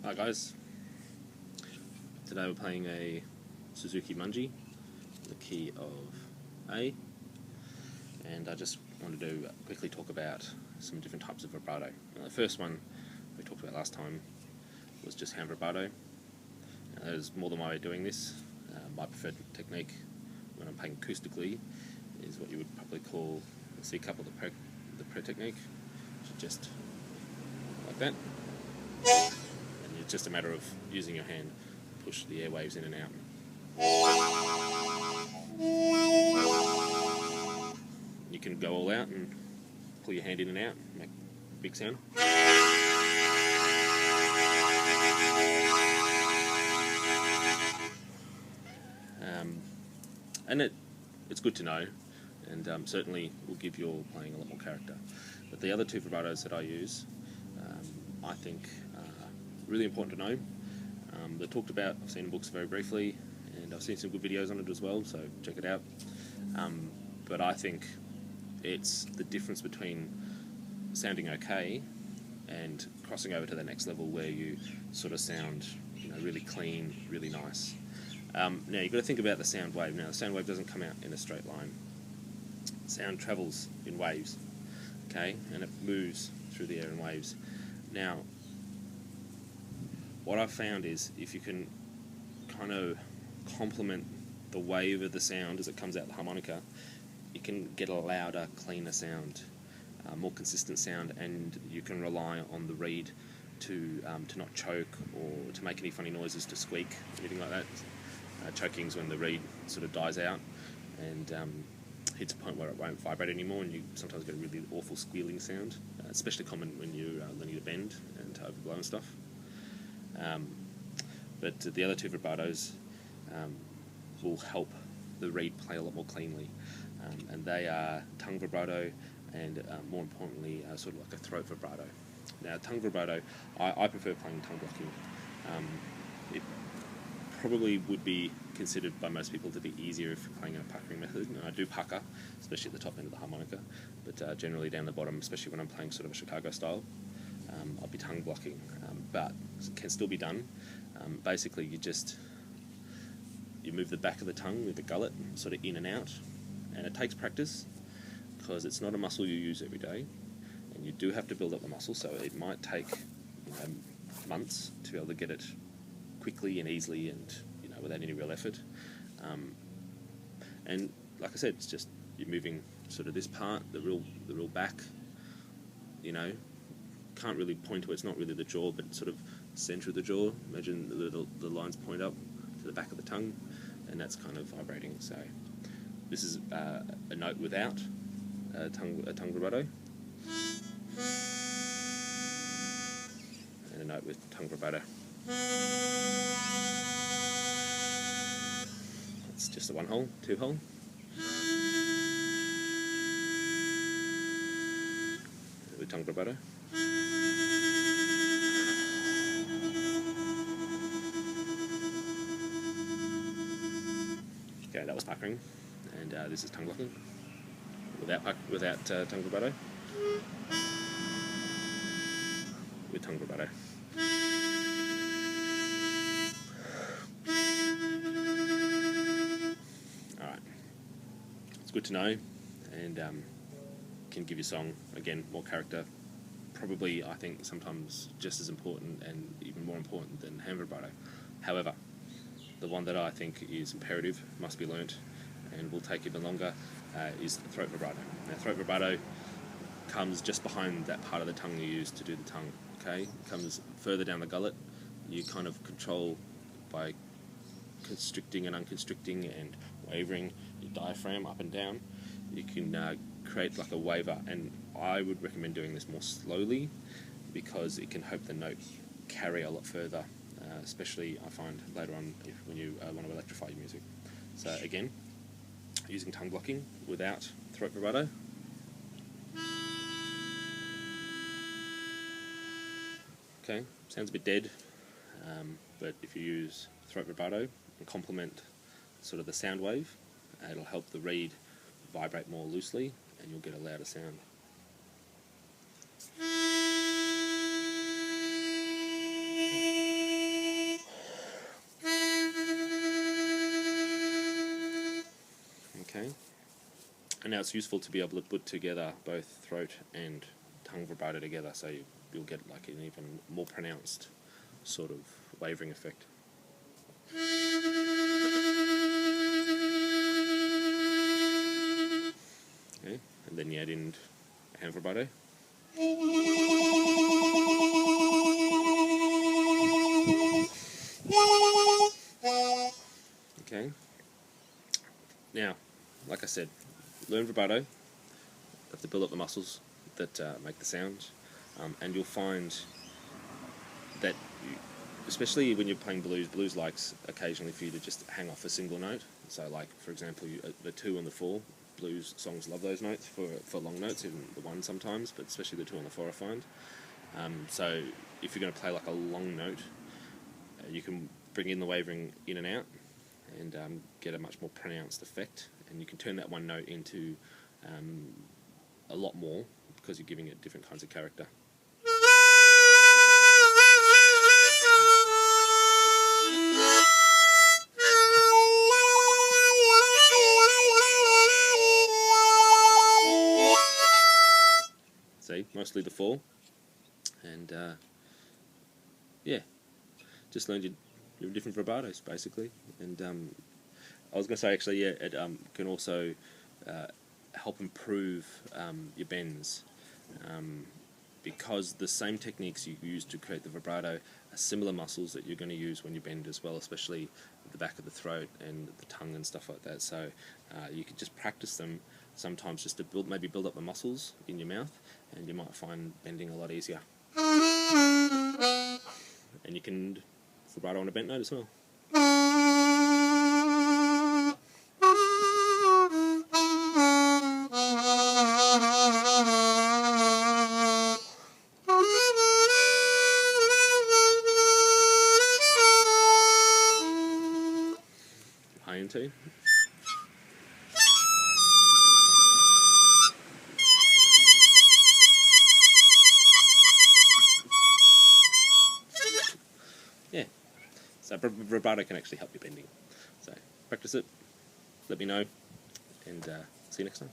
Hi guys, today we're playing a Suzuki Mungie, the key of A, and I just wanted to quickly talk about some different types of vibrato. Now, the first one we talked about last time was just hand vibrato. Now, there's more than one way of doing this. My preferred technique when I'm playing acoustically is what you would probably call the C cup or the prayer technique, which is just like that. And it's just a matter of using your hand to push the airwaves in and out. You can go all out and pull your hand in and out, make a big sound. And it's good to know, and certainly will give your playing a lot more character. But the other two vibratos that I use, I think are really important to know. They're talked about, I've seen in books very briefly, and I've seen some good videos on it as well, so check it out. But I think it's the difference between sounding okay and crossing over to the next level where you sort of sound, really clean, really nice. Now you've got to think about the sound wave. Now the sound wave doesn't come out in a straight line. Sound travels in waves, okay, and it moves through the air in waves. Now, what I've found is if you can kind of complement the wave of the sound as it comes out the harmonica, you can get a louder, cleaner sound, more consistent sound, and you can rely on the reed to not choke or to make any funny noises, to squeak, anything like that. Choking is when the reed sort of dies out and hits a point where it won't vibrate anymore, and you sometimes get a really awful squealing sound, especially common when you're learning to bend and to overblow and stuff. But the other two vibratos will help the reed play a lot more cleanly, and they are tongue vibrato and, more importantly, sort of like a throat vibrato. Now, tongue vibrato, I prefer playing tongue blocking. It probably would be considered by most people to be easier if you're playing a puckering method. And I do pucker, especially at the top end of the harmonica, but generally down the bottom, especially when I'm playing sort of a Chicago style, I'll be tongue blocking, but it can still be done. Basically, you move the back of the tongue with the gullet sort of in and out, and it takes practice because it's not a muscle you use every day, and you do have to build up the muscle, so it might take months to be able to get it quickly and easily and without any real effort. And like I said, it's just you're moving sort of this part, the real back. Can't really point to it. It's not really the jaw, but sort of center of the jaw. Imagine the lines point up to the back of the tongue, and that's kind of vibrating. So this is a note without a tongue vibrato, and a note with tongue vibrato. It's just a one hole, two hole. With tongue vibrato. Okay, that was puckering, and this is tongue blocking without tongue vibrato. With tongue vibrato. Alright, it's good to know, and can give your song, again, more character. Probably, I think, sometimes just as important and even more important than hand vibrato. However, the one that I think is imperative, must be learnt, and will take even longer, is throat vibrato. Now, throat vibrato comes just behind that part of the tongue you use to do the tongue. Okay, it comes further down the gullet. You kind of control by constricting and unconstricting and wavering your diaphragm up and down. You can create like a waver, and I would recommend doing this more slowly because it can help the note carry a lot further, especially I find later on when you want to electrify your music. So again, using tongue blocking without throat vibrato. Okay, sounds a bit dead, but if you use throat vibrato and complement sort of the sound wave, it'll help the reed vibrate more loosely, and you'll get a louder sound. And now it's useful to be able to put together both throat and tongue vibrato together, so you'll get like an even more pronounced sort of wavering effect. Okay, and then you add in hand vibrato. Okay. Now, like I said, learn vibrato. You have to build up the muscles that make the sound, and you'll find that, especially when you're playing blues likes occasionally for you to just hang off a single note. So, like for example, the 2 and the 4. Blues songs love those notes for long notes, even the 1 sometimes, but especially the 2 and the 4 I find. So if you're going to play like a long note, you can bring in the wavering in and out and get a much more pronounced effect, and you can turn that one note into a lot more because you're giving it different kinds of character. See, mostly the 4, and yeah, just learned your different vibratos basically. And I was going to say actually, yeah, it can also help improve your bends, because the same techniques you use to create the vibrato are similar muscles that you're going to use when you bend as well, especially the back of the throat and the tongue and stuff like that. So you could just practice them sometimes just to maybe build up the muscles in your mouth, and you might find bending a lot easier. And you can vibrato on a bent note as well. High into. Yeah, so vibrato can actually help you bending. So practice it, let me know, and see you next time.